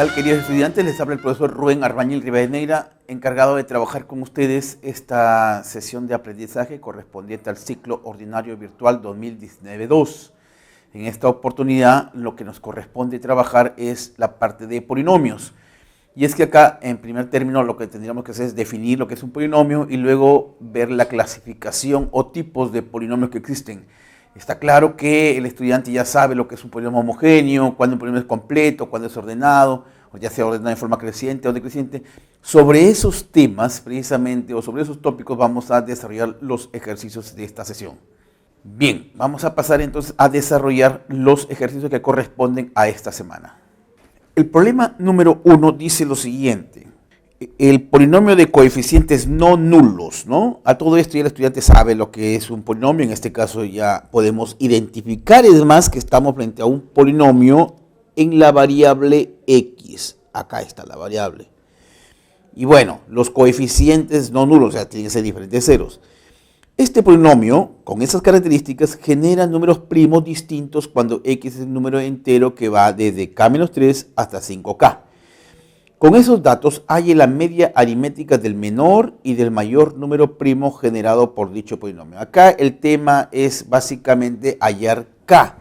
tal, queridos estudiantes? Les habla el profesor Rubén Arbañil Rivadeneira, encargado de trabajar con ustedes esta sesión de aprendizaje correspondiente al ciclo ordinario virtual 2019-2. En esta oportunidad lo que nos corresponde trabajar es la parte de polinomios. Y es que acá, en primer término, lo que tendríamos que hacer es definir lo que es un polinomio y luego ver la clasificación o tipos de polinomios que existen. Está claro que el estudiante ya sabe lo que es un polinomio homogéneo, cuándo un polinomio es completo, cuándo es ordenado, o ya sea ordenado en forma creciente o decreciente. Sobre esos temas, precisamente, o sobre esos tópicos, vamos a desarrollar los ejercicios de esta sesión. Bien, vamos a pasar entonces a desarrollar los ejercicios que corresponden a esta semana. El problema número 1 dice lo siguiente: el polinomio de coeficientes no nulos, ¿no? A todo esto ya el estudiante sabe lo que es un polinomio. En este caso ya podemos identificar, es más, que estamos frente a un polinomio en la variable x. Acá está la variable. Y bueno, los coeficientes no nulos, o sea, tienen que ser diferentes ceros. Este polinomio, con esas características, genera números primos distintos cuando x es un número entero que va desde k-3 hasta 5k. Con esos datos hay la media aritmética del menor y del mayor número primo generado por dicho polinomio. Acá el tema es básicamente hallar k,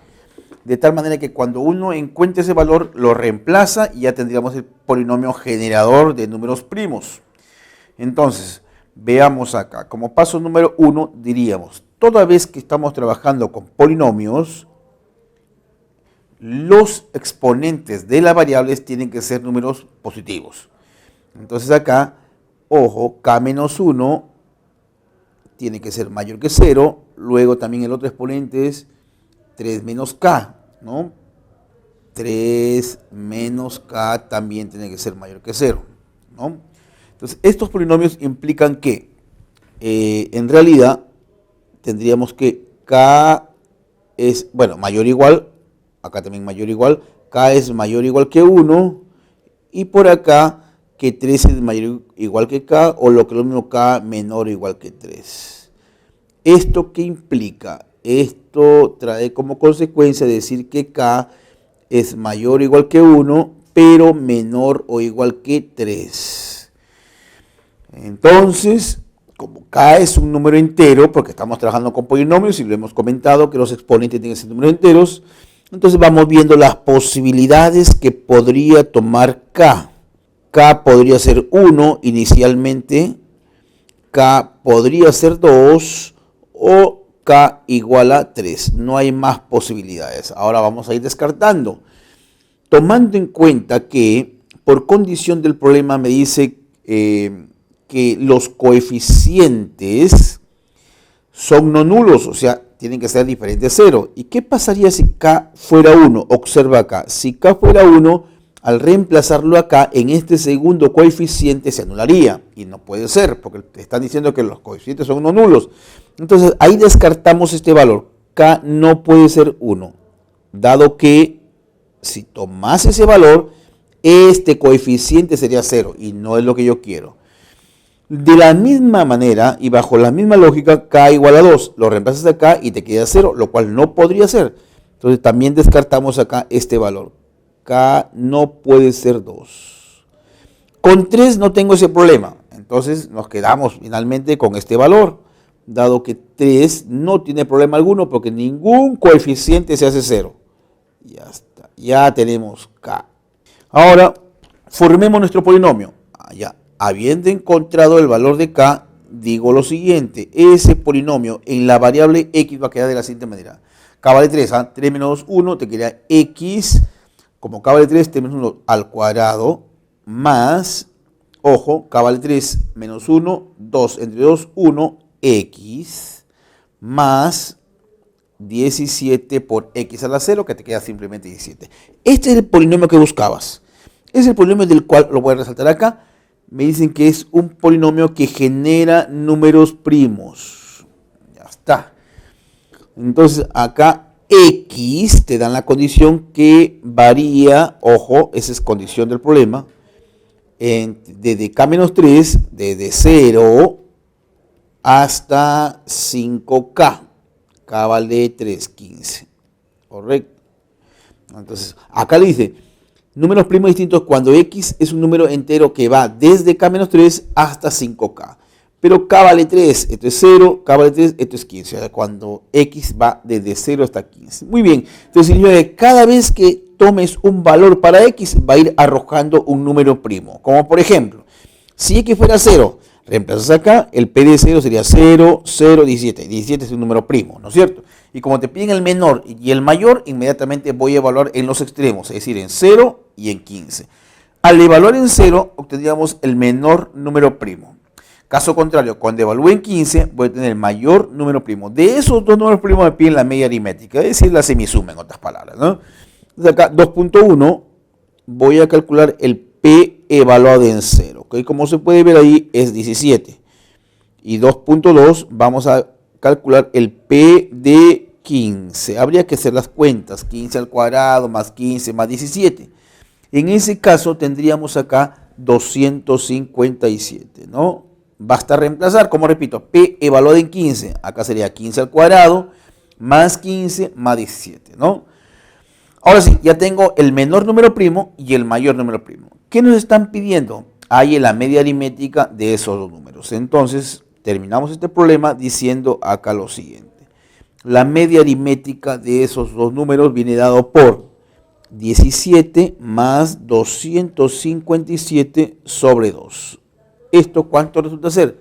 de tal manera que cuando uno encuentre ese valor lo reemplaza y ya tendríamos el polinomio generador de números primos. Entonces, veamos acá. Como paso número 1 diríamos, toda vez que estamos trabajando con polinomios, los exponentes de las variables tienen que ser números positivos. Entonces acá, ojo, k-1 tiene que ser mayor que 0. Luego también el otro exponente es 3 menos k, ¿no? 3 menos k también tiene que ser mayor que 0, ¿no? Entonces estos polinomios implican que en realidad tendríamos que k es, bueno, mayor o igual, acá también mayor o igual, k es mayor o igual que 1, y por acá que 3 es mayor o igual que k, o lo que es lo mismo, k menor o igual que 3. ¿Esto qué implica? Esto trae como consecuencia decir que k es mayor o igual que 1, pero menor o igual que 3. Entonces, como k es un número entero, porque estamos trabajando con polinomios y lo hemos comentado que los exponentes tienen que ser números enteros, entonces vamos viendo las posibilidades que podría tomar k. K podría ser 1 inicialmente, k podría ser 2 o k igual a 3. No hay más posibilidades. Ahora vamos a ir descartando. Tomando en cuenta que por condición del problema me dice que los coeficientes son no nulos, o sea, tienen que ser diferentes de 0. ¿Y qué pasaría si k fuera 1? Observa acá, si k fuera 1, al reemplazarlo acá, en este segundo coeficiente se anularía. Y no puede ser, porque te están diciendo que los coeficientes son no nulos. Entonces, ahí descartamos este valor. K no puede ser 1, dado que si tomas ese valor, este coeficiente sería 0, y no es lo que yo quiero. De la misma manera y bajo la misma lógica, k igual a 2, lo reemplazas acá y te queda 0, lo cual no podría ser. Entonces también descartamos acá este valor. K no puede ser 2. Con 3 no tengo ese problema, entonces nos quedamos finalmente con este valor, dado que 3 no tiene problema alguno porque ningún coeficiente se hace 0. Ya está, ya tenemos k. Ahora, formemos nuestro polinomio. Ya. Habiendo encontrado el valor de k, digo lo siguiente: ese polinomio en la variable x va a quedar de la siguiente manera. K vale 3, 3 menos 1 te queda x, como k vale 3, 3 menos 1 al cuadrado, más, ojo, k vale 3 menos 1, 2 entre 2, 1, x, más 17 por x a la 0, que te queda simplemente 17. Este es el polinomio que buscabas. Es el polinomio del cual, lo voy a resaltar acá, me dicen que es un polinomio que genera números primos. Ya está. Entonces acá x te dan la condición que varía, ojo, esa es condición del problema, desde k-3, desde 0 hasta 5k. K vale 3,15. Correcto. Entonces acá le dice, Números primos distintos cuando x es un número entero que va desde k-3 hasta 5k. Pero k vale 3, esto es 0, k vale 3, esto es 15. O sea, cuando x va desde 0 hasta 15. Muy bien, entonces significa que cada vez que tomes un valor para x, va a ir arrojando un número primo. Como por ejemplo, si x fuera 0, reemplazas acá, el p de 0 sería 0, 0, 17. 17 es un número primo, ¿no es cierto? Y como te piden el menor y el mayor, inmediatamente voy a evaluar en los extremos, es decir, en 0 y en 15. Al evaluar en 0, obtendríamos el menor número primo. Caso contrario, cuando evalúe en 15, voy a tener el mayor número primo. De esos dos números primos me piden la media aritmética, es decir, la semisuma, en otras palabras, ¿no? Entonces acá, 2.1, voy a calcular el p evaluado en 0. ¿Okay? Como se puede ver ahí, es 17. Y 2.2, vamos a calcular el p de 15. Habría que hacer las cuentas, 15 al cuadrado más 15 más 17. En ese caso tendríamos acá 257, ¿no? Basta reemplazar, como repito, p evaluado en 15. Acá sería 15 al cuadrado más 15 más 17, ¿no? Ahora sí, ya tengo el menor número primo y el mayor número primo. ¿Qué nos están pidiendo? Hay la media aritmética de esos dos números. Entonces, terminamos este problema diciendo acá lo siguiente. La media aritmética de esos dos números viene dado por 17 más 257 sobre 2. ¿Esto cuánto resulta ser?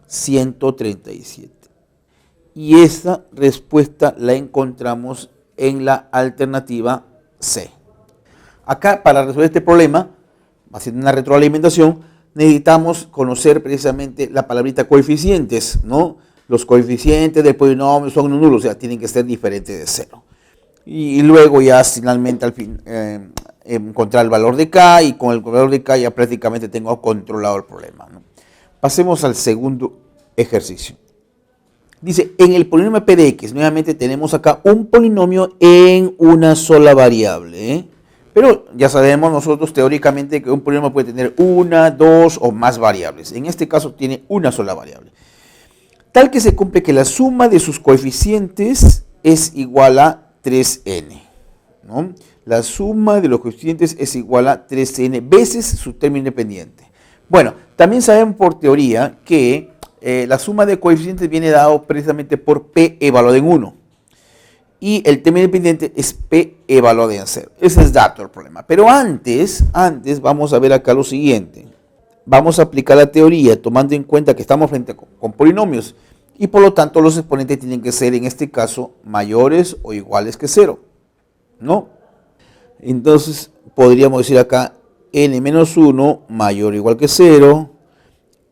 137. Y esta respuesta la encontramos en la alternativa C. Acá, para resolver este problema, haciendo una retroalimentación, necesitamos conocer precisamente la palabrita coeficientes, ¿no? Los coeficientes del polinomio son nulos, o sea, tienen que ser diferentes de 0. Y luego ya finalmente al fin encontrar el valor de k, y con el valor de k ya prácticamente tengo controlado el problema, ¿no? Pasemos al segundo ejercicio. Dice, en el polinomio p de x, nuevamente tenemos acá un polinomio en una sola variable, ¿eh? Pero ya sabemos nosotros teóricamente que un polinomio puede tener una, dos o más variables. En este caso tiene una sola variable. Tal que se cumple que la suma de sus coeficientes es igual a 3n, ¿no? La suma de los coeficientes es igual a 3n veces su término independiente. Bueno, también sabemos por teoría que la suma de coeficientes viene dado precisamente por p evaluado en 1. Y el término independiente es p evaluado en 0. Ese es dato del problema. Pero antes vamos a ver acá lo siguiente. Vamos a aplicar la teoría tomando en cuenta que estamos frente con polinomios. Y por lo tanto los exponentes tienen que ser en este caso mayores o iguales que 0, ¿no? Entonces podríamos decir acá n-1 mayor o igual que 0,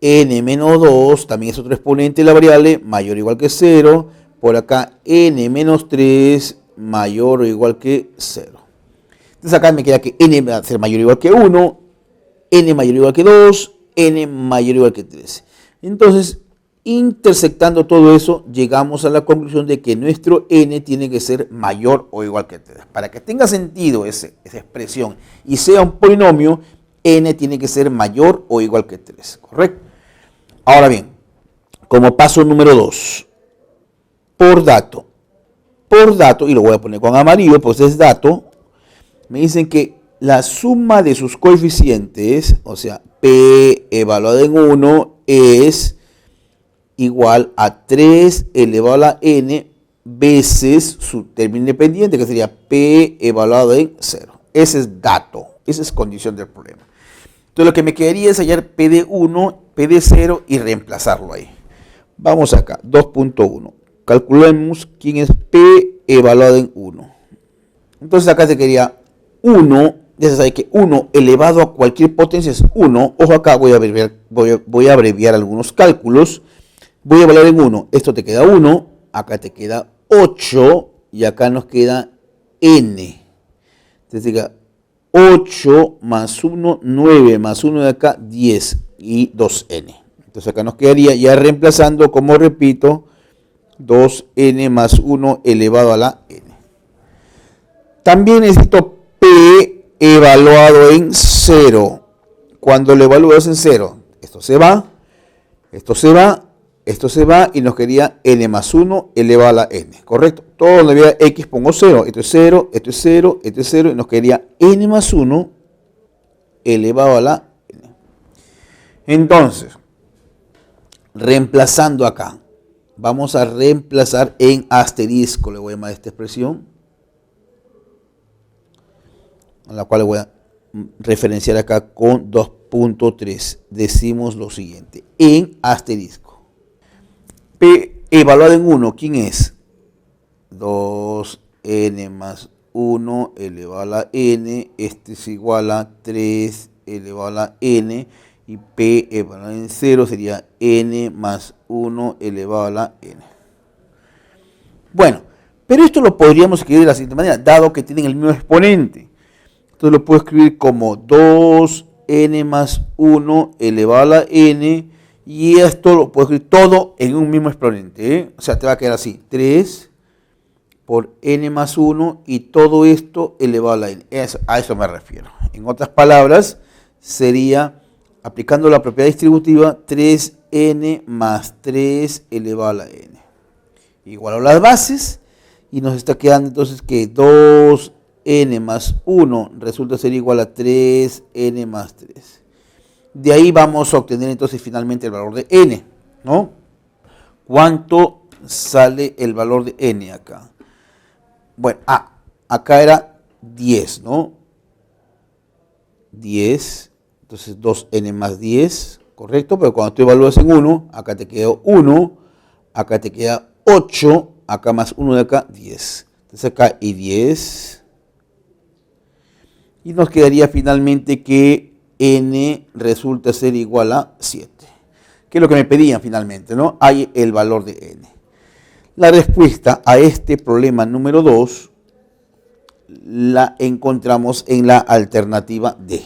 n-2 también es otro exponente de la variable mayor o igual que 0, por acá n-3 mayor o igual que 0. Entonces acá me queda que n va a ser mayor o igual que 1, n mayor o igual que 2, n mayor o igual que 3. Entonces, intersectando todo eso, llegamos a la conclusión de que nuestro n tiene que ser mayor o igual que 3. Para que tenga sentido esa expresión y sea un polinomio, n tiene que ser mayor o igual que 3, ¿correcto? Ahora bien, como paso número 2, por dato, y lo voy a poner con amarillo, pues es dato, me dicen que la suma de sus coeficientes, o sea, p evaluado en 1 es igual a 3 elevado a la n veces su término independiente, que sería p evaluado en 0. Ese es dato, esa es condición del problema. Entonces lo que me quedaría es hallar p de 1, p de 0 y reemplazarlo ahí. Vamos acá, 2.1. Calculemos quién es p evaluado en 1. Entonces acá se quería 1, ya se sabe que 1 elevado a cualquier potencia es 1. Ojo acá, voy a abreviar algunos cálculos. Voy a evaluar en 1. Esto te queda 1, acá te queda 8 y acá nos queda n. Entonces queda 8 más 1, 9 más 1 de acá, 10 y 2n. Entonces acá nos quedaría ya reemplazando, como repito, 2n más 1 elevado a la n. También necesito p evaluado en 0. Cuando lo evalúas en 0, esto se va, esto se va, esto se va y nos quedaría n más 1 elevado a la n, ¿correcto? Todo donde vea x pongo 0, esto es 0, esto es 0, esto es 0 y nos quedaría n más 1 elevado a la n. Entonces, reemplazando acá, vamos a reemplazar en asterisco, le voy a llamar a esta expresión, a la cual le voy a referenciar acá con 2.3. Decimos lo siguiente, en asterisco. P evaluado en 1, ¿quién es? 2n más 1 elevado a la n, este es igual a 3 elevado a la n, y p evaluado en 0 sería n más 1 elevado a la n. Bueno, pero esto lo podríamos escribir de la siguiente manera, dado que tienen el mismo exponente. Entonces lo puedo escribir como 2n más 1 elevado a la n, y esto lo puedo escribir todo en un mismo exponente, ¿eh? O sea, te va a quedar así, 3 por n más 1 y todo esto elevado a la n. A eso me refiero. En otras palabras, sería, aplicando la propiedad distributiva, 3n más 3 elevado a la n. Igual a las bases, y nos está quedando entonces que 2n más 1 resulta ser igual a 3n más 3. De ahí vamos a obtener entonces finalmente el valor de n, ¿no? ¿Cuánto sale el valor de n acá? Bueno, acá era 10, ¿no? 10, entonces 2n más 10, ¿correcto? Pero cuando tú evalúas en 1, acá te queda 1, acá te queda 8, acá más 1 de acá, 10. Entonces acá y 10. Y nos quedaría finalmente que n resulta ser igual a 7. Que es lo que me pedían finalmente, ¿no? Hay el valor de n. La respuesta a este problema número 2 la encontramos en la alternativa D.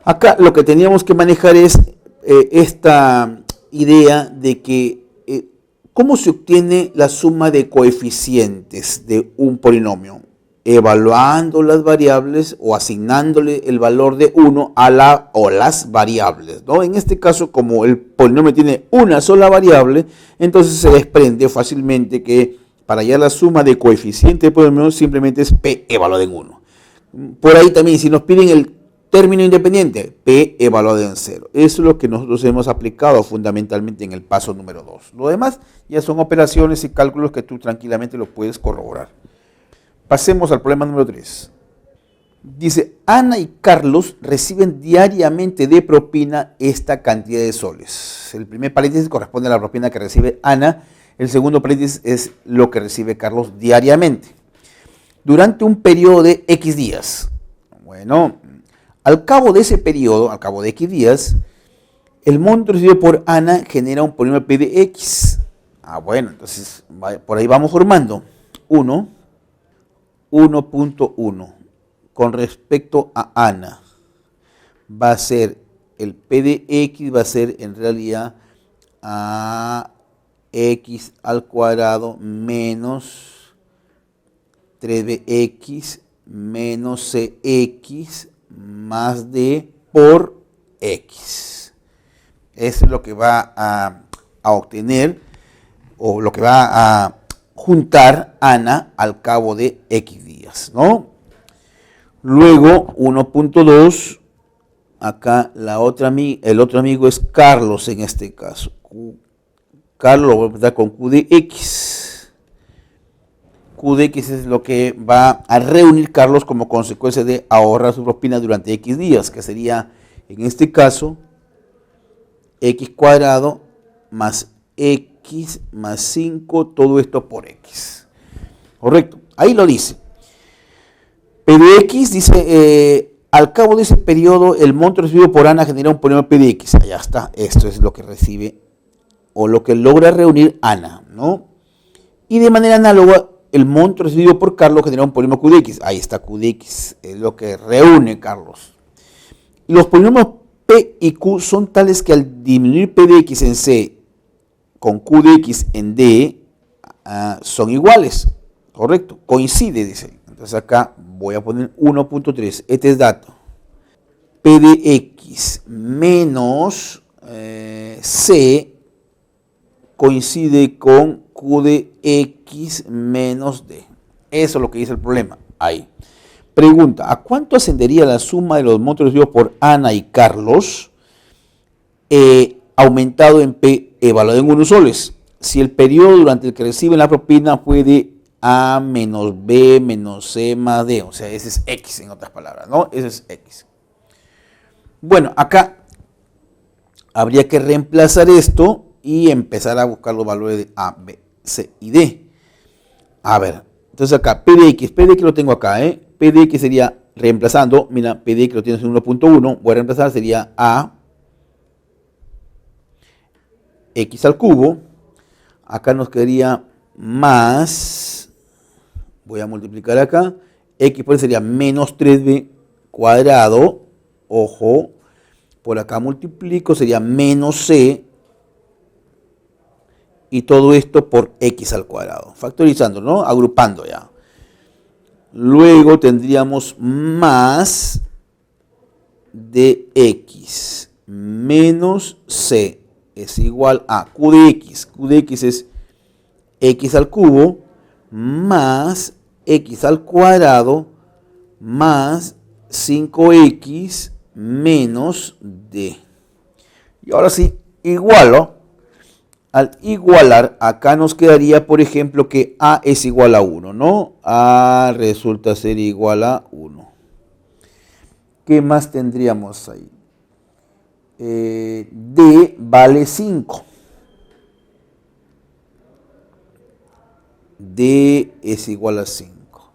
Acá lo que teníamos que manejar es esta idea de que ¿cómo se obtiene la suma de coeficientes de un polinomio? Evaluando las variables o asignándole el valor de 1 a las variables, ¿no? En este caso, como el polinomio tiene una sola variable, entonces se desprende fácilmente que para hallar la suma de coeficientes del polinomio simplemente es p evaluado en 1. Por ahí también, si nos piden el término independiente, p evaluado en 0. Eso es lo que nosotros hemos aplicado fundamentalmente en el paso número 2. Lo demás ya son operaciones y cálculos que tú tranquilamente lo puedes corroborar. Pasemos al problema número 3. Dice, Ana y Carlos reciben diariamente de propina esta cantidad de soles. El primer paréntesis corresponde a la propina que recibe Ana. El segundo paréntesis es lo que recibe Carlos diariamente. Durante un periodo de X días. Bueno, al cabo de ese periodo, al cabo de X días, el monto recibido por Ana genera un polinomio P de X. Bueno, entonces por ahí vamos formando. 1.1 con respecto a Ana va a ser el P de X, va a ser en realidad a X al cuadrado menos 3bx menos cx más d por x. Eso es lo que va a obtener, o lo que va a juntar Ana al cabo de X días, ¿no? Luego, 1.2, acá el otro amigo es Carlos en este caso. Carlos lo voy a empezar con Q de X. Q de X es lo que va a reunir Carlos como consecuencia de ahorrar su propina durante X días, que sería, en este caso, X cuadrado más X más 5, todo esto por X. Correcto, ahí lo dice. P de X dice, al cabo de ese periodo, el monto recibido por Ana genera un polinomio P de X. Allá está, esto es lo que recibe o lo que logra reunir Ana, ¿no? Y de manera análoga, el monto recibido por Carlos genera un polinomio Q de X. Ahí está Q de X, es lo que reúne Carlos. Y los polinomios P y Q son tales que al disminuir P de X en C con Q de X en D son iguales, ¿correcto? Coincide, dice. Entonces acá voy a poner 1.3, este es dato. P de X menos C coincide con Q de X menos D. Eso es lo que dice el problema. Ahí. Pregunta, ¿a cuánto ascendería la suma de los montos recibidos por Ana y Carlos aumentado en P evaluado en 1 soles? Si el periodo durante el que reciben la propina fue de A menos B menos C más D, o sea, ese es X en otras palabras, ¿no? Ese es X. Bueno, acá habría que reemplazar esto y empezar a buscar los valores de A, B, C y D. A ver, entonces acá PDX lo tengo acá, PDX sería reemplazando, mira, PDX lo tienes en 1.1, voy a reemplazar, sería A X al cubo, acá nos quedaría más, voy a multiplicar acá, X por sería menos 3B cuadrado, ojo, por acá multiplico, sería menos C, y todo esto por X al cuadrado, factorizando, ¿no? Agrupando ya. Luego tendríamos más de X menos C es igual a Q de X. Q de X es X al cubo más X al cuadrado más 5X menos D. Y ahora sí, igualo. Al igualar, acá nos quedaría, por ejemplo, que A es igual a 1, ¿no? A resulta ser igual a 1. ¿Qué más tendríamos ahí? D vale 5. D es igual a 5.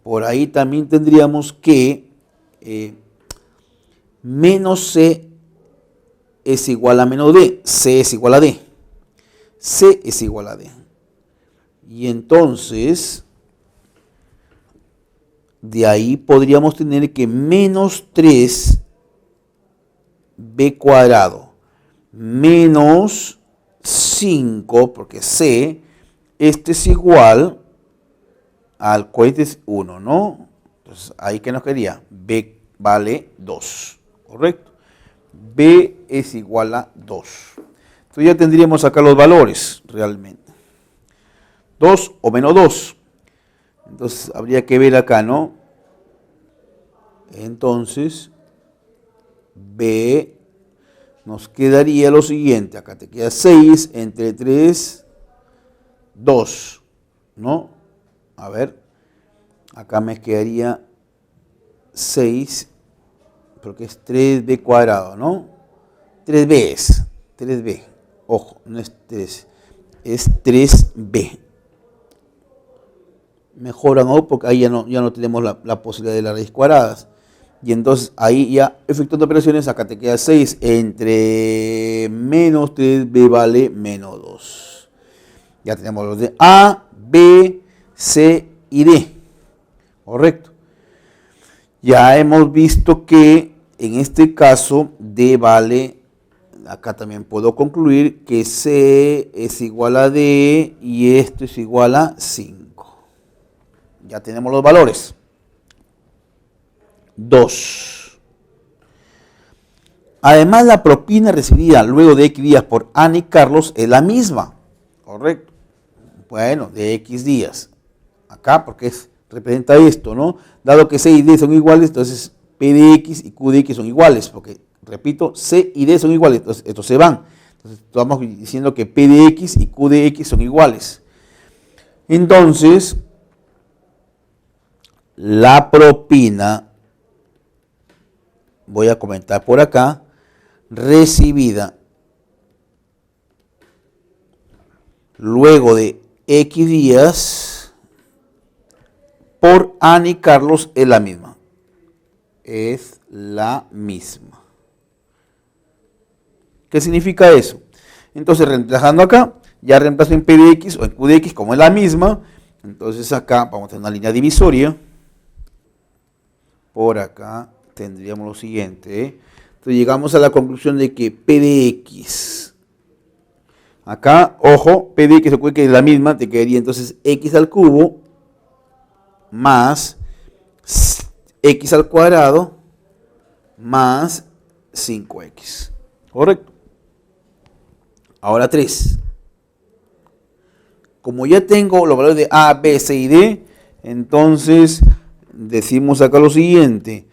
Por ahí también tendríamos que menos C es igual a menos D. C es igual a D. C es igual a D. Y entonces, de ahí podríamos tener que menos 3B cuadrado menos 5, porque C, este es igual al cohete es 1, ¿no? Entonces, ahí que nos quedaría, B vale 2, ¿correcto? B es igual a 2. Entonces ya tendríamos acá los valores realmente. 2 o menos 2. Entonces habría que ver acá, ¿no? Entonces, B nos quedaría lo siguiente. Acá te queda 6 entre 3, 2, ¿no? A ver, acá me quedaría 6, porque es 3B cuadrado, ¿no? 3B es, 3B. Ojo, no es 3, es 3B. Mejoran, ¿no? Porque ahí ya no tenemos la posibilidad de las raíces cuadradas. Y entonces ahí ya efectuando operaciones, acá te queda 6 entre menos 3B vale menos 2. Ya tenemos los de A, B, C y D. Correcto. Ya hemos visto que en este caso D vale, acá también puedo concluir que C es igual a D y esto es igual a 5. Ya tenemos los valores. 2. Además, la propina recibida luego de X días por Ana y Carlos es la misma. Correcto. Bueno, de X días. Acá porque representa esto, ¿no? Dado que C y D son iguales, entonces P de X y Q de X son iguales. Porque, repito, C y D son iguales, entonces estos se van. Entonces estamos diciendo que P de X y Q de X son iguales. Entonces, la propina, voy a comentar por acá, recibida luego de X días por Ana y Carlos es la misma. Es la misma. ¿Qué significa eso? Entonces, reemplazando acá, ya reemplazo en P de X o en Q de X como es la misma. Entonces acá vamos a tener una línea divisoria. Por acá tendríamos lo siguiente. Entonces llegamos a la conclusión de que P de X, acá, ojo, P de X se que es la misma, te quedaría entonces X al cubo más X al cuadrado más 5X. ¿Correcto? Ahora 3. Como ya tengo los valores de A, B, C y D, entonces decimos acá lo siguiente.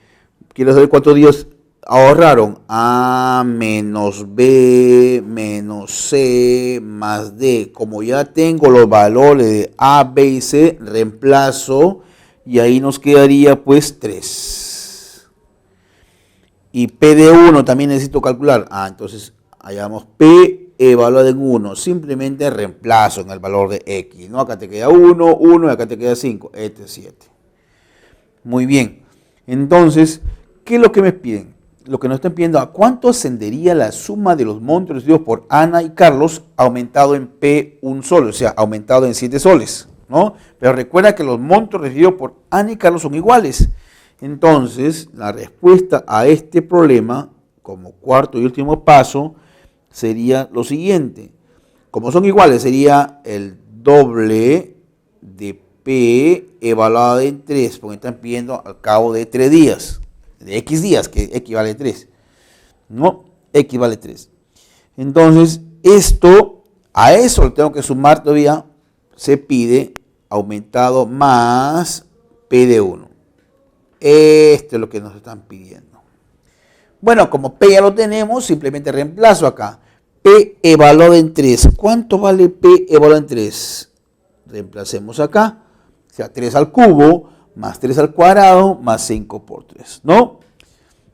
Quiero saber cuántos días ahorraron. A menos B menos C más D. Como ya tengo los valores de A, B y C, reemplazo y ahí nos quedaría pues 3. Y P de 1 también necesito calcular. Entonces hallamos P evaluado en 1. Simplemente reemplazo en el valor de X, ¿no? Acá te queda 1, 1 y acá te queda 5. Este es 7. Muy bien. Entonces, ¿qué es lo que me piden? Lo que nos están pidiendo, ¿a cuánto ascendería la suma de los montos recibidos por Ana y Carlos aumentado en P un sol? O sea, aumentado en 7 soles, ¿no? Pero recuerda que los montos recibidos por Ana y Carlos son iguales. Entonces, la respuesta a este problema, como cuarto y último paso, sería lo siguiente. Como son iguales, sería el doble de P evaluado en 3, porque están pidiendo al cabo de 3 días, de X días, que X vale 3. ¿No? X vale 3. Entonces, a eso le tengo que sumar todavía, se pide aumentado más P de 1. Esto es lo que nos están pidiendo. Bueno, como P ya lo tenemos, simplemente reemplazo acá. P evaluado en 3. ¿Cuánto vale P evaluado en 3? Reemplacemos acá. O sea, 3 al cubo más 3 al cuadrado más 5 por 3, ¿no?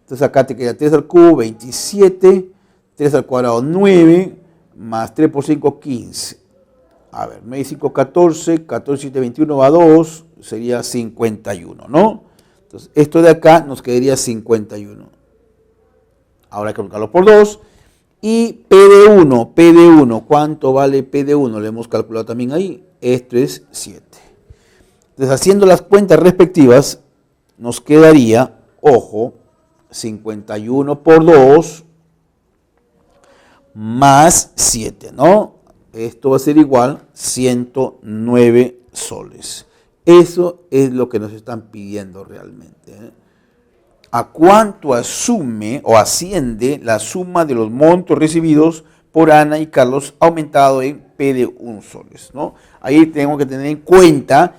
Entonces acá te queda 3 al cubo, 27. 3 al cuadrado, 9. Más 3 por 5, 15. A ver, 9 y 5, 14. 14, 7, 21 va 2. Sería 51, ¿no? Entonces, esto de acá nos quedaría 51. Ahora hay que multiplicarlo por 2. Y P de 1, ¿cuánto vale P de 1? Lo hemos calculado también ahí. Esto es 7. Entonces, haciendo las cuentas respectivas, nos quedaría, ojo, 51 por 2 más 7, ¿no? Esto va a ser igual 109 soles. Eso es lo que nos están pidiendo realmente, ¿eh? ¿A cuánto asume o asciende la suma de los montos recibidos por Ana y Carlos aumentado en P de 1 soles, ¿no? Ahí tengo que tener en cuenta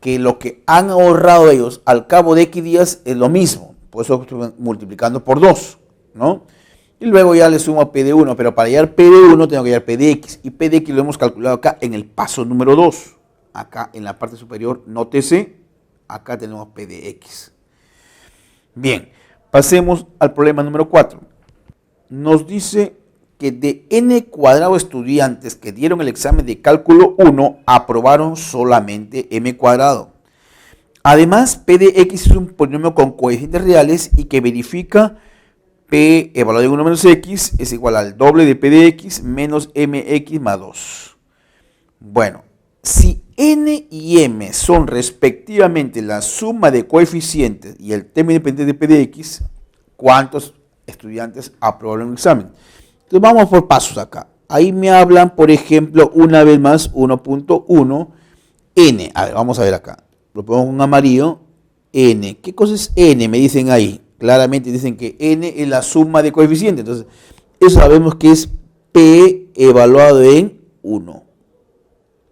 que lo que han ahorrado ellos al cabo de X días es lo mismo. Por eso estoy multiplicando por 2, ¿no? Y luego ya le sumo a P de 1, pero para hallar P de 1 tengo que hallar P de X. Y P de X lo hemos calculado acá en el paso número 2. Acá en la parte superior, nótese, acá tenemos P de X. Bien, pasemos al problema número 4. Nos dice que de n cuadrado estudiantes que dieron el examen de cálculo 1, aprobaron solamente m cuadrado. Además, P de X es un polinomio con coeficientes reales y que verifica P evaluado en 1 menos X es igual al doble de P de X menos MX más 2. Bueno, si n y m son respectivamente la suma de coeficientes y el término independiente de P de X, ¿cuántos estudiantes aprobaron el examen? Entonces vamos por pasos acá. Ahí me hablan, por ejemplo, una vez más, 1.1, n. A ver, vamos a ver acá. Lo pongo en amarillo, n. ¿Qué cosa es n? Me dicen ahí. Claramente dicen que n es la suma de coeficientes. Entonces, eso sabemos que es P evaluado en 1.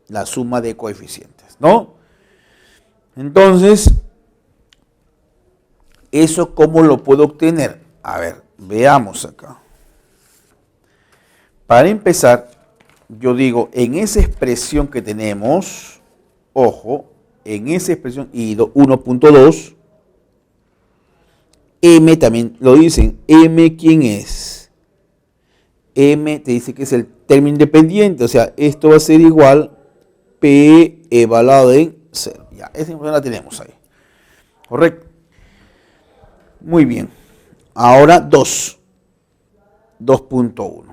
La suma de coeficientes, ¿no? Entonces, ¿eso cómo lo puedo obtener? A ver, veamos acá. Para empezar, yo digo, en esa expresión que tenemos, ojo, en esa expresión y 1.2, m también lo dicen. M, ¿quién es? M te dice que es el término independiente, o sea, esto va a ser igual P evaluado en 0. Ya, esa información la tenemos ahí. ¿Correcto? Muy bien. Ahora 2.1.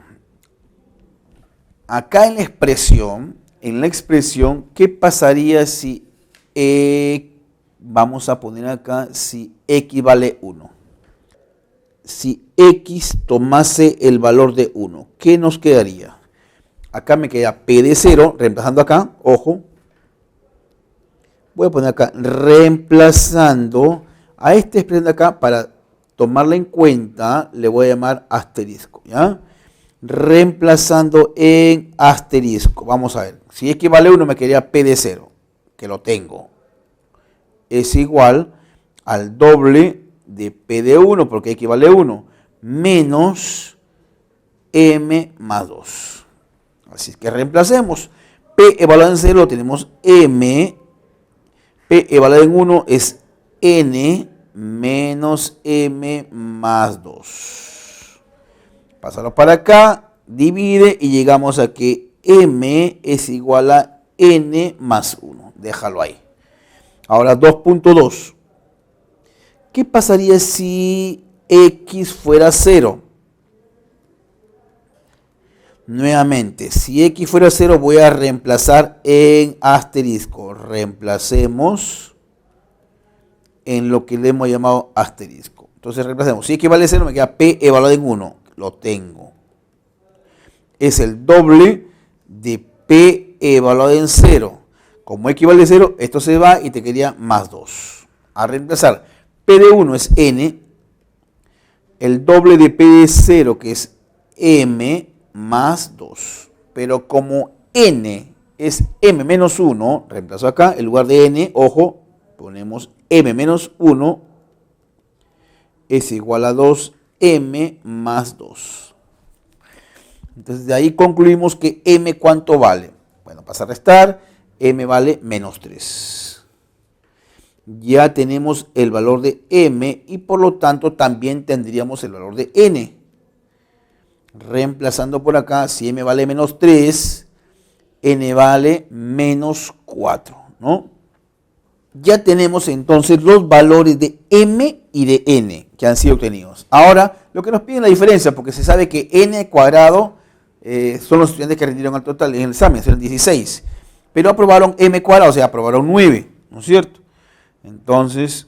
Acá en la expresión, ¿qué pasaría si vamos a poner acá si X vale 1? Si X tomase el valor de 1, ¿qué nos quedaría? Acá me queda P de 0, reemplazando acá, ojo. Voy a poner acá, reemplazando a esta expresión de acá, para tomarla en cuenta, le voy a llamar asterisco, ¿ya? Reemplazando en asterisco. Vamos a ver, si X vale 1, me quedaría P de 0, que lo tengo. Es igual al doble de P de 1, porque X vale 1, menos M más 2. Así que reemplacemos. P evaluado en 0 tenemos M, P evaluado en 1 es N menos M más 2. Pásalo para acá, divide y llegamos a que M es igual a N más 1. Déjalo ahí. Ahora 2.2. ¿Qué pasaría si X fuera 0? Nuevamente, si X fuera 0 voy a reemplazar en asterisco. Reemplacemos en lo que le hemos llamado asterisco. Entonces reemplacemos. Si X vale 0 me queda P evaluado en 1. Lo tengo. Es el doble de P evaluado en 0. Como X vale 0, esto se va y te quedaría más 2. A reemplazar, P de 1 es N. El doble de P de 0, que es M más 2. Pero como N es M menos 1, reemplazo acá, en lugar de N, ojo, ponemos M menos 1 es igual a 2M más 2. Entonces de ahí concluimos que M ¿cuánto vale? Bueno, pasa a restar, M vale menos 3. Ya tenemos el valor de M y por lo tanto también tendríamos el valor de N. Reemplazando por acá, si M vale menos 3, N vale menos 4, ¿no? Ya tenemos entonces los valores de M y de N que han sido obtenidos. Ahora, lo que nos piden la diferencia, porque se sabe que N cuadrado son los estudiantes que rindieron al total en el examen, son 16. Pero aprobaron M cuadrado, o sea, aprobaron 9, ¿no es cierto? Entonces,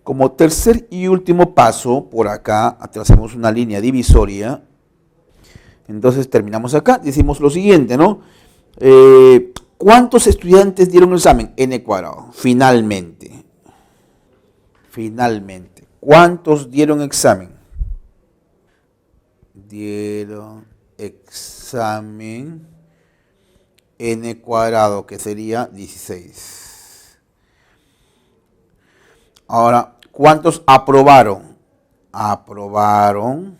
como tercer y último paso, por acá hacemos una línea divisoria. Entonces terminamos acá, decimos lo siguiente, ¿no? ¿Cuántos estudiantes dieron el examen? N cuadrado, finalmente. Finalmente. ¿Cuántos dieron examen? Dieron examen N cuadrado, que sería 16. Ahora, ¿cuántos aprobaron? Aprobaron,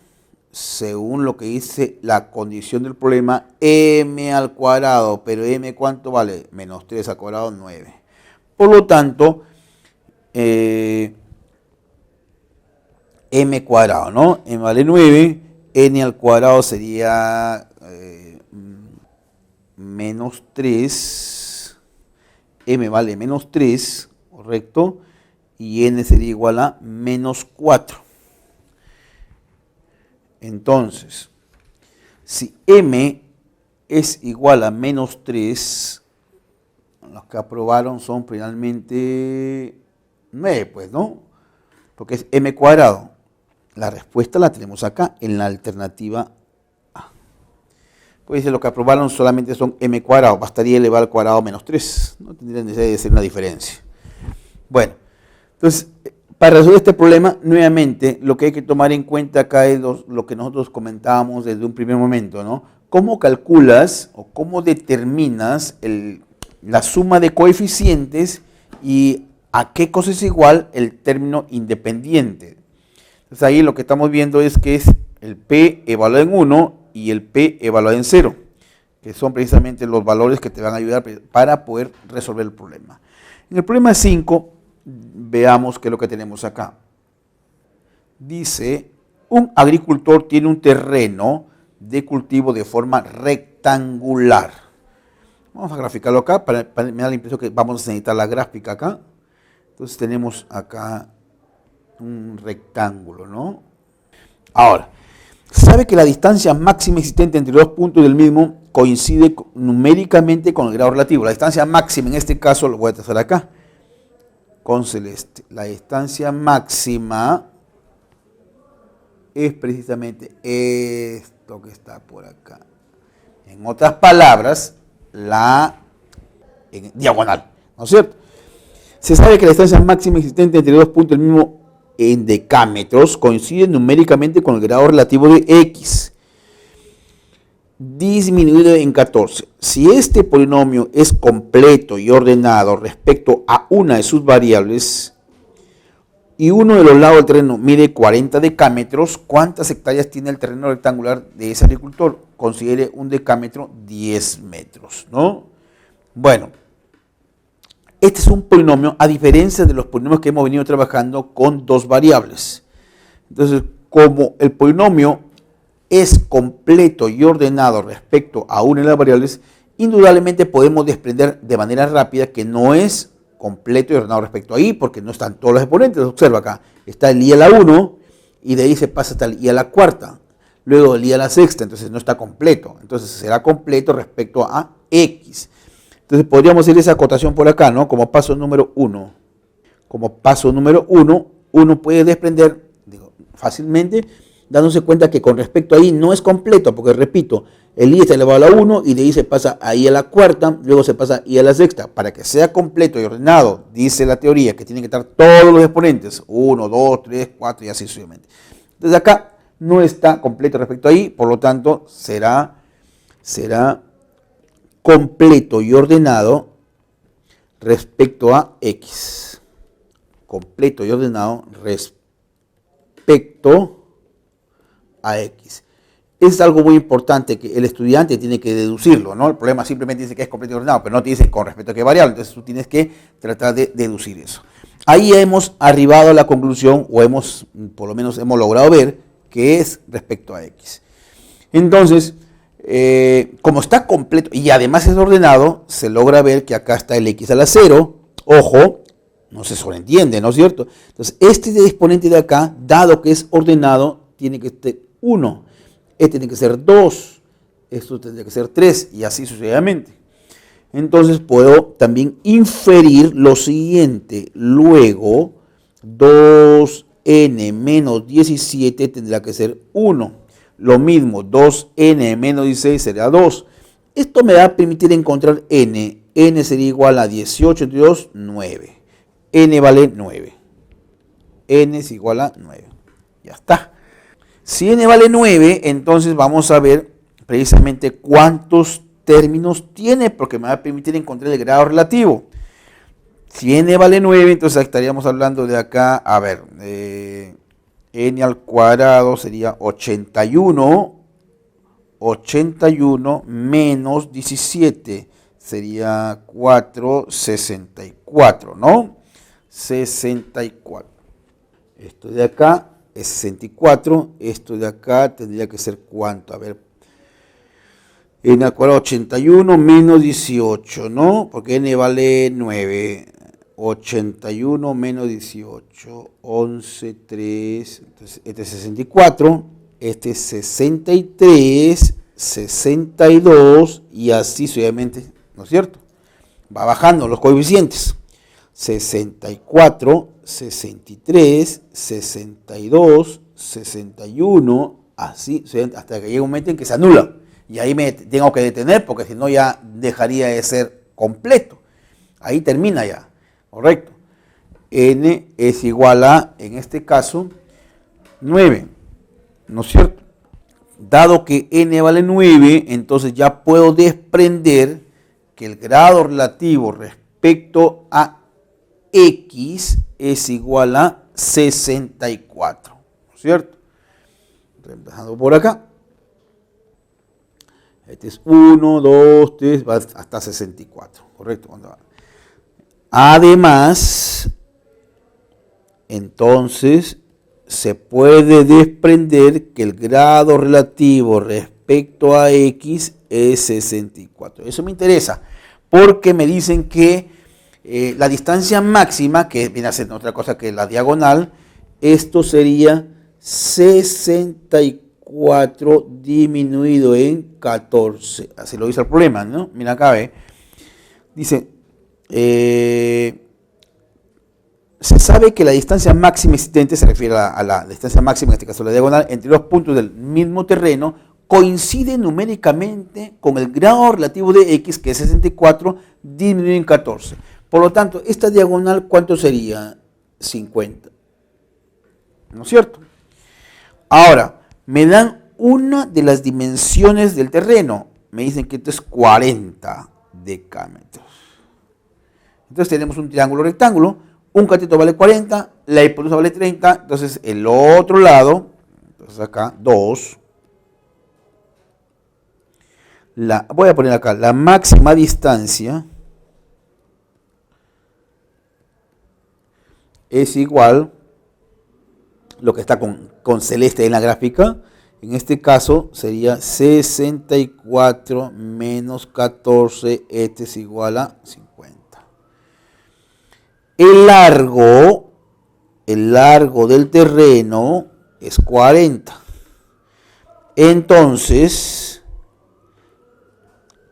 según lo que dice la condición del problema, M al cuadrado, pero M ¿cuánto vale? Menos 3 al cuadrado, 9. Por lo tanto, M cuadrado, ¿no? M vale 9, N al cuadrado sería menos 3, M vale menos 3, ¿correcto? Y N sería igual a menos 4. Entonces, si M es igual a menos 3, los que aprobaron son finalmente 9, pues, ¿no? Porque es M cuadrado. La respuesta la tenemos acá, en la alternativa A. Pues dice, lo que aprobaron solamente son M cuadrado, bastaría elevar al cuadrado menos 3. No tendría necesidad de ser una diferencia. Bueno, entonces, para resolver este problema, nuevamente, lo que hay que tomar en cuenta acá es lo que nosotros comentábamos desde un primer momento, ¿no? ¿Cómo calculas o cómo determinas la suma de coeficientes y a qué cosa es igual el término independiente? Entonces ahí lo que estamos viendo es que es el P evaluado en 1 y el P evaluado en 0, que son precisamente los valores que te van a ayudar para poder resolver el problema. En el problema 5, veamos qué es lo que tenemos acá. Dice, un agricultor tiene un terreno de cultivo de forma rectangular. Vamos a graficarlo acá, me da la impresión que vamos a necesitar la gráfica acá. Entonces tenemos acá un rectángulo, ¿no? Ahora, sabe que la distancia máxima existente entre dos puntos del mismo coincide numéricamente con el grado relativo. La distancia máxima en este caso, lo voy a trazar acá, con celeste. La distancia máxima es precisamente esto que está por acá. En otras palabras, la en diagonal, ¿no es cierto? Se sabe que la distancia máxima existente entre dos puntos del mismo en decámetros coincide numéricamente con el grado relativo de X, disminuido en 14. Si este polinomio es completo y ordenado respecto a una de sus variables, y uno de los lados del terreno mide 40 decámetros, ¿cuántas hectáreas tiene el terreno rectangular de ese agricultor? Considere un decámetro 10 metros, ¿no? Bueno, este es un polinomio, a diferencia de los polinomios que hemos venido trabajando con dos variables. Entonces, como el polinomio es completo y ordenado respecto a una de las variables, indudablemente podemos desprender de manera rápida que no es completo y ordenado respecto a i, porque no están todos los exponentes. Observa acá, está el i a la 1 y de ahí se pasa hasta el i a la cuarta, luego el i a la sexta, entonces no está completo, entonces será completo respecto a x. Entonces podríamos hacer esa acotación por acá, ¿no? Como paso número 1. Como paso número 1, uno puede desprender fácilmente, dándose cuenta que con respecto a i no es completo, porque repito, el i está elevado a la 1 y de ahí se pasa a i a la cuarta, luego se pasa a i a la sexta. Para que sea completo y ordenado, dice la teoría que tienen que estar todos los exponentes, 1, 2, 3, 4 y así sucesivamente. Entonces acá no está completo respecto a i, por lo tanto será completo y ordenado respecto a x. Completo y ordenado respecto a x. Es algo muy importante que el estudiante tiene que deducirlo, ¿no? El problema simplemente dice que es completo y ordenado, pero no te dice con respecto a qué variable, entonces tú tienes que tratar de deducir eso. Ahí hemos arribado a la conclusión, o por lo menos hemos logrado ver, que es respecto a x. Entonces, como está completo y además es ordenado, se logra ver que acá está el x a la 0, ojo, no se sobreentiende, ¿no es cierto? Entonces, este exponente de acá, dado que es ordenado, tiene que ser 1, este tiene que ser 2, esto tendría que ser 3 y así sucesivamente. Entonces puedo también inferir lo siguiente, luego 2n menos 17 tendrá que ser 1, lo mismo 2n menos 16 será 2. Esto me va a permitir encontrar n sería igual a 18 entre 2, 9, n vale 9, n es igual a 9, ya está. Si n vale 9, entonces vamos a ver precisamente cuántos términos tiene, porque me va a permitir encontrar el grado relativo. Si n vale 9, entonces estaríamos hablando de acá, a ver, n al cuadrado sería 81 menos 17, sería 64, ¿no? 64. Esto de acá es 64, esto de acá tendría que ser ¿cuánto? A ver, n al cuadrado 81 menos 18, ¿no? Porque n vale 9, 81 menos 18, 11, 3, entonces este es 64, este es 63, 62 y así sucesivamente, ¿no es cierto? Va bajando los coeficientes. 64, 63, 62, 61, así, hasta que llega un momento en que se anula. Y ahí me tengo que detener porque si no ya dejaría de ser completo. Ahí termina ya, ¿correcto? N es igual a, en este caso, 9, ¿no es cierto? Dado que n vale 9, entonces ya puedo desprender que el grado relativo respecto a x es igual a 64, ¿no es cierto? Reemplazando por acá. Este es 1, 2, 3, va hasta 64, ¿correcto? Además, entonces, se puede desprender que el grado relativo respecto a x es 64. Eso me interesa, porque me dicen que la distancia máxima, que viene a ser otra cosa que la diagonal, esto sería 64 disminuido en 14. Así lo dice el problema, ¿no? Mira acá, ve. Dice, se sabe que la distancia máxima existente, se refiere a la distancia máxima, en este caso la diagonal, entre los puntos del mismo terreno, coincide numéricamente con el grado relativo de x, que es 64, disminuido en 14. Por lo tanto, esta diagonal, ¿cuánto sería? 50. ¿No es cierto? Ahora, me dan una de las dimensiones del terreno. Me dicen que esto es 40 decámetros. Entonces tenemos un triángulo rectángulo. un cateto vale 40, la hipotenusa vale 30, entonces el otro lado, entonces acá 2, voy a poner acá la máxima distancia es igual, lo que está con celeste en la gráfica, en este caso sería 64 menos 14, este es igual a 50. El largo del terreno es 40. Entonces,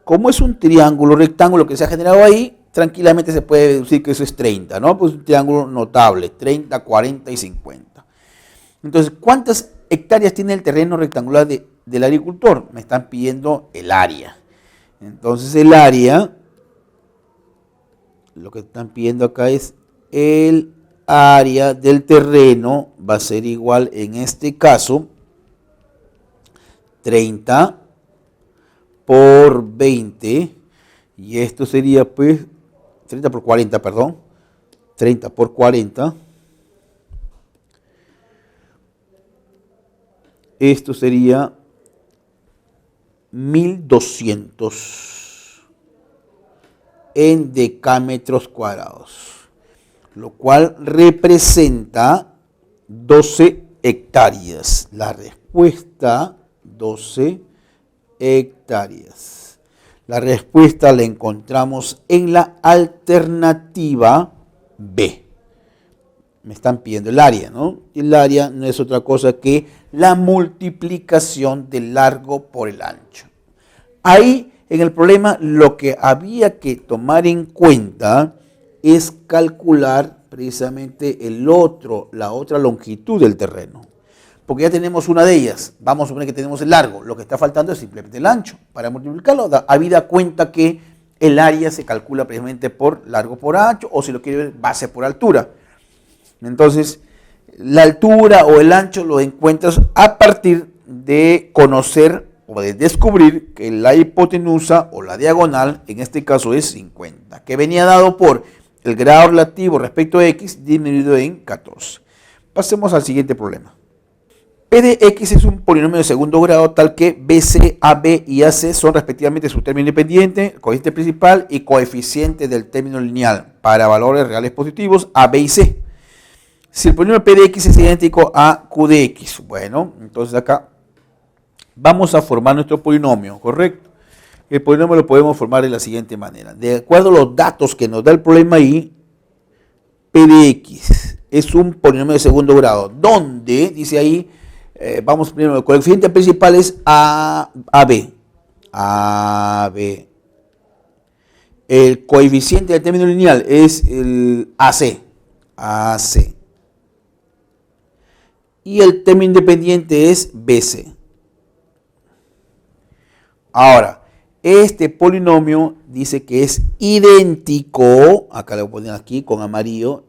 como es un triángulo rectángulo que se ha generado ahí, tranquilamente se puede deducir que eso es 30, ¿no? Pues un triángulo notable, 30, 40 y 50. Entonces, ¿cuántas hectáreas tiene el terreno rectangular del agricultor? Me están pidiendo el área. Entonces, el área, lo que están pidiendo acá es el área del terreno, va a ser igual en este caso 30 por 20, y esto sería pues 30 por 40, perdón, 30 por 40, esto sería 1200 en decámetros cuadrados, lo cual representa 12 hectáreas. La respuesta, 12 hectáreas. La respuesta la encontramos en la alternativa B. Me están pidiendo el área, ¿no? El área no es otra cosa que la multiplicación del largo por el ancho. Ahí, en el problema, lo que había que tomar en cuenta es calcular precisamente la otra longitud del terreno. Porque ya tenemos una de ellas, vamos a suponer que tenemos el largo, lo que está faltando es simplemente el ancho. Para multiplicarlo, habida cuenta que el área se calcula precisamente por largo por ancho, o si lo quiere ver, base por altura. Entonces, la altura o el ancho lo encuentras a partir de conocer o de descubrir que la hipotenusa o la diagonal, en este caso es 50, que venía dado por el grado relativo respecto a x disminuido en 14. Pasemos al siguiente problema. P de x es un polinomio de segundo grado tal que BC, AB y AC son respectivamente su término independiente, coeficiente principal y coeficiente del término lineal para valores reales positivos A, B y C. Si el polinomio P de x es idéntico a Q de x, bueno, entonces acá vamos a formar nuestro polinomio, ¿correcto? El polinomio lo podemos formar de la siguiente manera. De acuerdo a los datos que nos da el problema ahí, P de x es un polinomio de segundo grado, donde, dice ahí, vamos primero, el coeficiente principal es AB. El coeficiente del término lineal es el AC. Y el término independiente es BC. Ahora, este polinomio dice que es idéntico, acá lo voy a poner aquí con amarillo,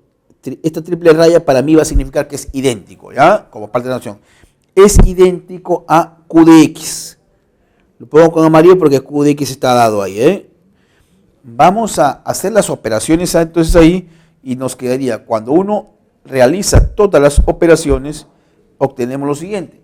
esta triple raya para mí va a significar que es idéntico, ¿ya? Como parte de la noción. Es idéntico a Q de x. Lo pongo con amarillo porque Q de x está dado ahí, ¿eh? Vamos a hacer las operaciones entonces ahí y nos quedaría, cuando uno realiza todas las operaciones, obtenemos lo siguiente.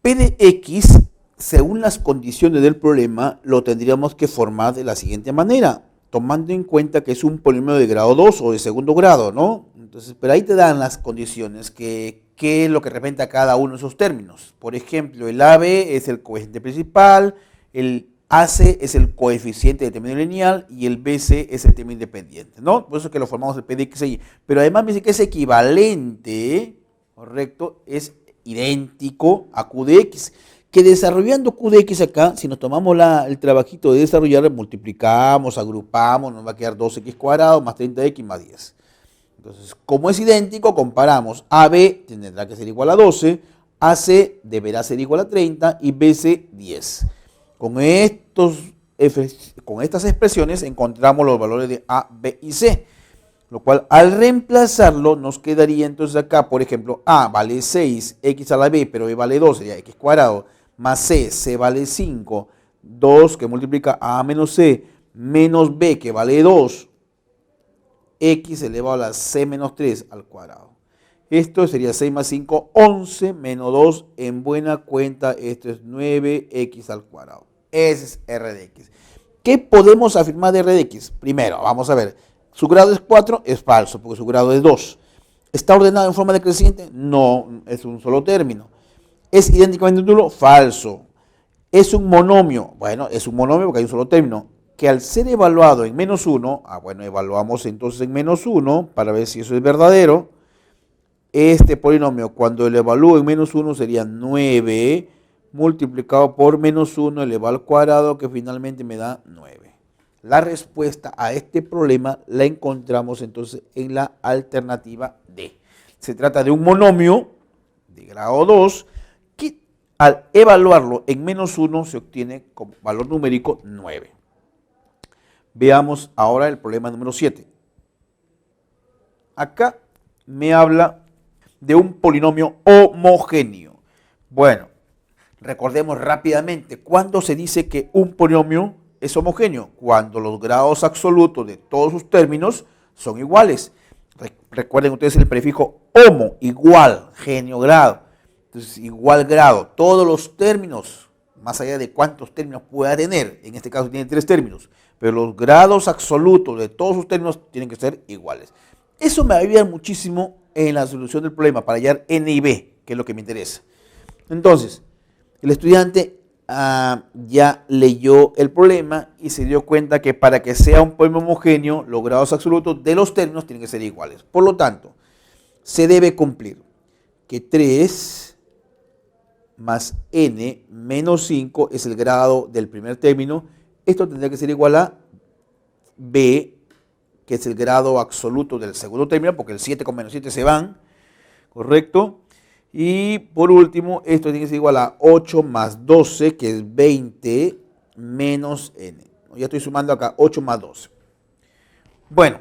P de x, según las condiciones del problema, lo tendríamos que formar de la siguiente manera, tomando en cuenta que es un polinomio de grado 2 o de segundo grado, ¿no? Entonces, pero ahí te dan las condiciones qué es lo que representa cada uno de esos términos. Por ejemplo, el AB es el coeficiente principal, el AC es el coeficiente del término lineal y el BC es el término independiente, ¿no? Por eso es que lo formamos el P de x ahí. Pero además me dice que es equivalente, correcto, es idéntico a Q de x. Que desarrollando Q de x acá, si nos tomamos el trabajito de desarrollar, multiplicamos, agrupamos, nos va a quedar 2x cuadrado más 30x más 10. Entonces, como es idéntico, comparamos. AB tendrá que ser igual a 12, AC deberá ser igual a 30 y BC 10. Con estas expresiones encontramos los valores de A, B y C, lo cual al reemplazarlo nos quedaría entonces acá, por ejemplo, A vale 6, X a la B, pero B vale 2, sería X cuadrado, más C vale 5, 2 que multiplica A menos C, menos B que vale 2, x elevado a la c menos 3 al cuadrado. Esto sería 6 más 5, 11 menos 2. En buena cuenta, esto es 9x al cuadrado. Ese es r de x. ¿Qué podemos afirmar de r de x? Primero, vamos a ver. Su grado es 4, es falso, porque su grado es 2. ¿Está ordenado en forma decreciente? No, es un solo término. ¿Es idénticamente nulo? Falso. ¿Es un monomio? Bueno, es un monomio porque hay un solo término. Que al ser evaluado en menos 1, bueno, evaluamos entonces en menos 1 para ver si eso es verdadero. Este polinomio, cuando lo evalúo en menos 1, sería 9 multiplicado por menos 1 elevado al cuadrado, que finalmente me da 9. La respuesta a este problema la encontramos entonces en la alternativa D. Se trata de un monomio de grado 2 que al evaluarlo en menos 1 se obtiene como valor numérico 9. Veamos ahora el problema número 7. Acá me habla de un polinomio homogéneo. Bueno, recordemos rápidamente, ¿cuándo se dice que un polinomio es homogéneo? Cuando los grados absolutos de todos sus términos son iguales. Recuerden ustedes el prefijo homo, igual, genio, grado. Entonces, igual grado, todos los términos, más allá de cuántos términos pueda tener, en este caso tiene 3 términos, pero los grados absolutos de todos sus términos tienen que ser iguales. Eso me va a ayudar muchísimo en la solución del problema para hallar n y b, que es lo que me interesa. Entonces, el estudiante ya leyó el problema y se dio cuenta que para que sea un polinomio homogéneo, los grados absolutos de los términos tienen que ser iguales. Por lo tanto, se debe cumplir que 3 más n menos 5 es el grado del primer término. Esto tendría que ser igual a b, que es el grado absoluto del segundo término, porque el 7 con menos 7 se van, ¿correcto? Y por último, esto tiene que ser igual a 8 más 12, que es 20 menos n. Ya estoy sumando acá 8 más 12. Bueno,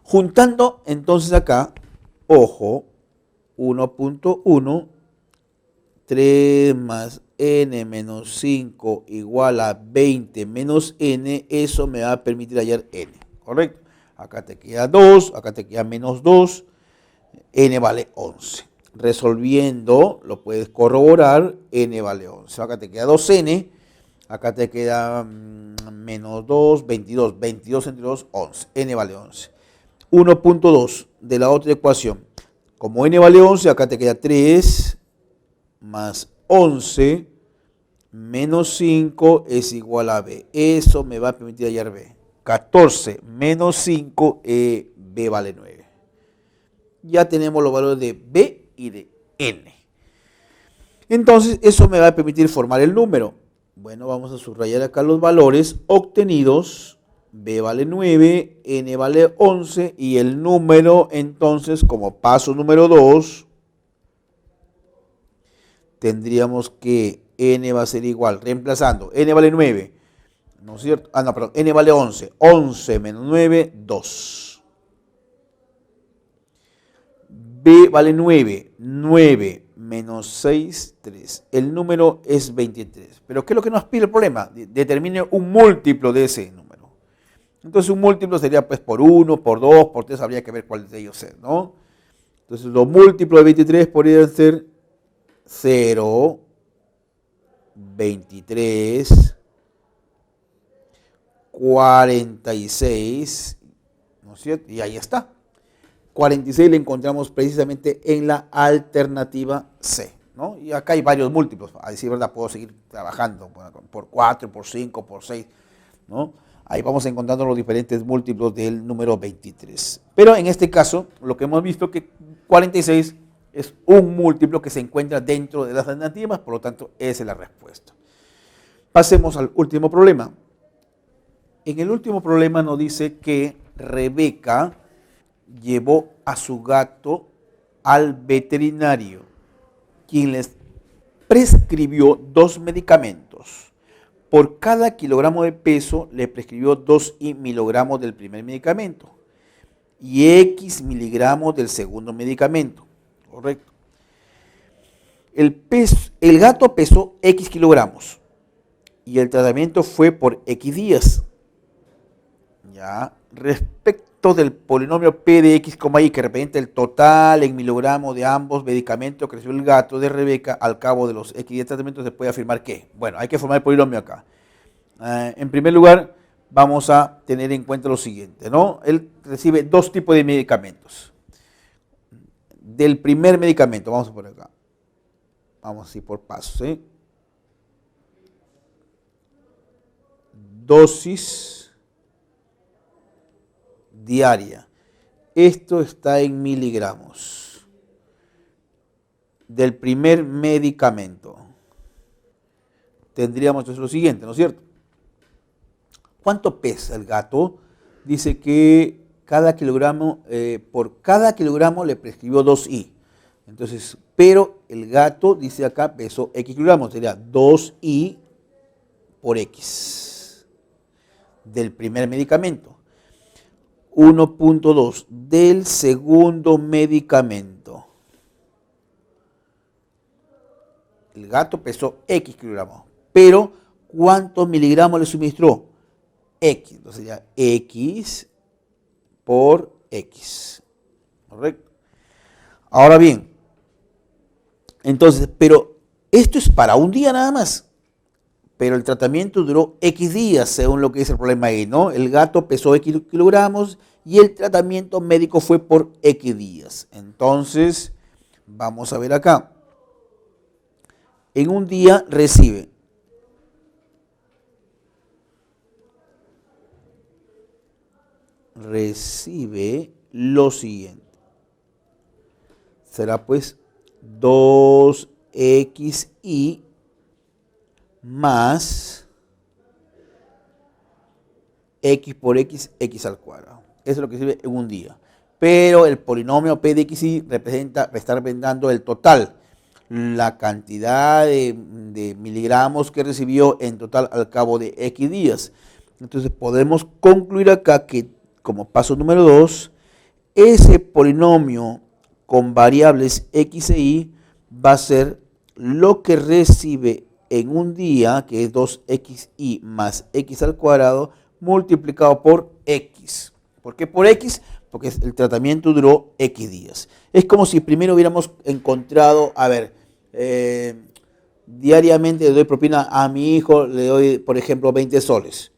juntando entonces acá, ojo, 1.1, 3 más n menos 5 igual a 20 menos n, eso me va a permitir hallar n, ¿correcto? Acá te queda 2, acá te queda menos 2, n vale 11. Resolviendo, lo puedes corroborar, n vale 11. Acá te queda 2n, acá te queda menos 2, 22, 22 entre 2, 11, n vale 11. 1.2 de la otra ecuación, como n vale 11, acá te queda 3 más 11 menos 5 es igual a b. Eso me va a permitir hallar b. 14 menos 5, b vale 9. Ya tenemos los valores de b y de n. Entonces, eso me va a permitir formar el número. Bueno, vamos a subrayar acá los valores obtenidos. B vale 9, n vale 11 y el número, entonces, como paso número 2, tendríamos que n va a ser igual, reemplazando, n vale 9, ¿no es cierto? No, perdón, n vale 11, 11 menos 9, 2. B vale 9, 9 menos 6, 3. El número es 23. Pero ¿qué es lo que nos pide el problema? Determine un múltiplo de ese número. Entonces un múltiplo sería pues por 1, por 2, por 3, habría que ver cuál de ellos es, ¿no? Entonces los múltiplos de 23 podrían ser 0, 23, 46, ¿no es cierto? Y ahí está. 46 le encontramos precisamente en la alternativa C, ¿no? Y acá hay varios múltiplos, a decir verdad, puedo seguir trabajando por 4, por 5, por 6, ¿no? Ahí vamos encontrando los diferentes múltiplos del número 23. Pero en este caso, lo que hemos visto es que 46 es un múltiplo que se encuentra dentro de las alternativas, por lo tanto, esa es la respuesta. Pasemos al último problema. En el último problema nos dice que Rebeca llevó a su gato al veterinario, quien les prescribió 2 medicamentos. Por cada kilogramo de peso le prescribió 2 miligramos del primer medicamento y X miligramos del segundo medicamento. Correcto. El gato pesó X kilogramos y el tratamiento fue por X días. Ya, respecto efecto del polinomio P de X, Y, que representa el total en miligramos de ambos medicamentos que recibió el gato de Rebeca al cabo de los X días de tratamiento, se puede afirmar que, bueno, hay que formar el polinomio acá. En primer lugar, vamos a tener en cuenta lo siguiente, ¿no? Él recibe dos tipos de medicamentos. Del primer medicamento, vamos por acá. Vamos así por pasos, ¿sí? Dosis diaria. Esto está en miligramos. Del primer medicamento. Tendríamos entonces lo siguiente, ¿no es cierto? ¿Cuánto pesa el gato? Dice que cada kilogramo, por cada kilogramo le prescribió 2I. Entonces, pero el gato, dice acá, pesó X kilogramos, sería 2I por X del primer medicamento. 1.2 del segundo medicamento. El gato pesó X kilogramos, pero ¿cuántos miligramos le suministró? X, entonces sería X por X, ¿correcto? Ahora bien, entonces, pero esto es para un día nada más, pero el tratamiento duró X días, según lo que dice el problema ahí, ¿no? El gato pesó X kilogramos y el tratamiento médico fue por X días. Entonces, vamos a ver acá. En un día recibe lo siguiente. Será pues 2xi más x por x, x al cuadrado. Eso es lo que recibe en un día. Pero el polinomio P de xi está representando el total, la cantidad de miligramos que recibió en total al cabo de x días. Entonces podemos concluir acá que, como paso número 2, ese polinomio con variables x e y va a ser lo que recibe en un día, que es 2xi más x al cuadrado, multiplicado por x. ¿Por qué por x? Porque el tratamiento duró x días. Es como si primero hubiéramos encontrado, a ver, diariamente le doy propina a mi hijo, le doy, por ejemplo, 20 soles.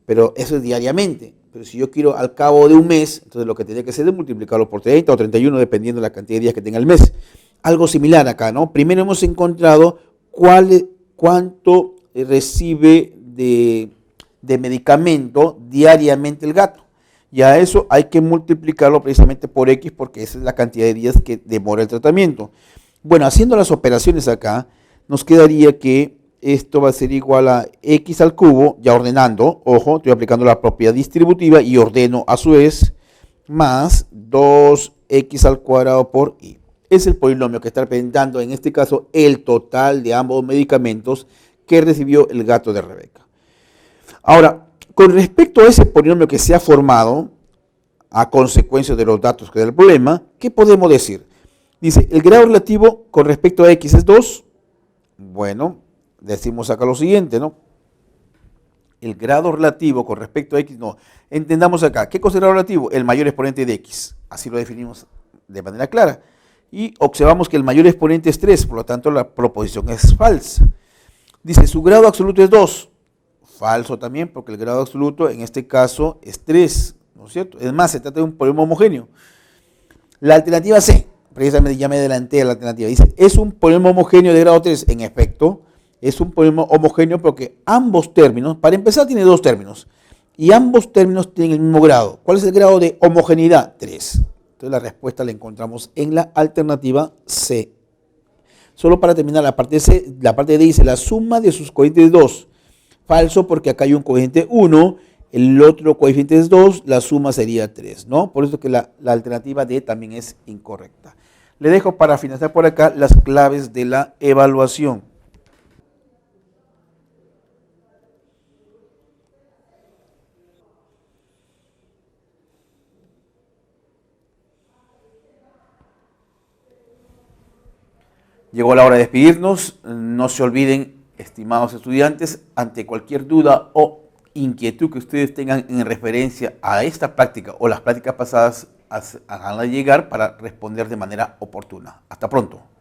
Pero eso es diariamente. Pero si yo quiero al cabo de un mes, entonces lo que tendría que hacer es multiplicarlo por 30 o 31, dependiendo de la cantidad de días que tenga el mes. Algo similar acá, ¿no? Primero hemos encontrado cuánto recibe de medicamento diariamente el gato. Y a eso hay que multiplicarlo precisamente por X, porque esa es la cantidad de días que demora el tratamiento. Bueno, haciendo las operaciones acá, nos quedaría que esto va a ser igual a x al cubo, ya ordenando, ojo, estoy aplicando la propiedad distributiva y ordeno a su vez, más 2x al cuadrado por y. Es el polinomio que está representando en este caso el total de ambos medicamentos que recibió el gato de Rebeca. Ahora, con respecto a ese polinomio que se ha formado a consecuencia de los datos que da el problema, ¿qué podemos decir? Dice, el grado relativo con respecto a x es 2. Bueno, decimos acá lo siguiente, ¿no? El grado relativo con respecto a x, no. Entendamos acá, ¿qué cosa es el grado relativo? El mayor exponente de x. Así lo definimos de manera clara. Y observamos que el mayor exponente es 3, por lo tanto la proposición es falsa. Dice, su grado absoluto es 2. Falso también, porque el grado absoluto en este caso es 3, ¿no es cierto? Es más, se trata de un polinomio homogéneo. La alternativa C, precisamente ya me adelanté a la alternativa, dice, es un polinomio homogéneo de grado 3. En efecto, es un polinomio homogéneo porque ambos términos, para empezar tiene dos términos, y ambos términos tienen el mismo grado. ¿Cuál es el grado de homogeneidad? 3. Entonces la respuesta la encontramos en la alternativa C. Solo para terminar la parte C, la parte D dice la suma de sus coeficientes 2. Falso, porque acá hay un coeficiente 1, el otro coeficiente es 2, la suma sería 3, ¿no? Por eso que la alternativa D también es incorrecta. Le dejo para finalizar por acá las claves de la evaluación. Llegó la hora de despedirnos. No se olviden, estimados estudiantes, ante cualquier duda o inquietud que ustedes tengan en referencia a esta práctica o las prácticas pasadas, háganla llegar para responder de manera oportuna. Hasta pronto.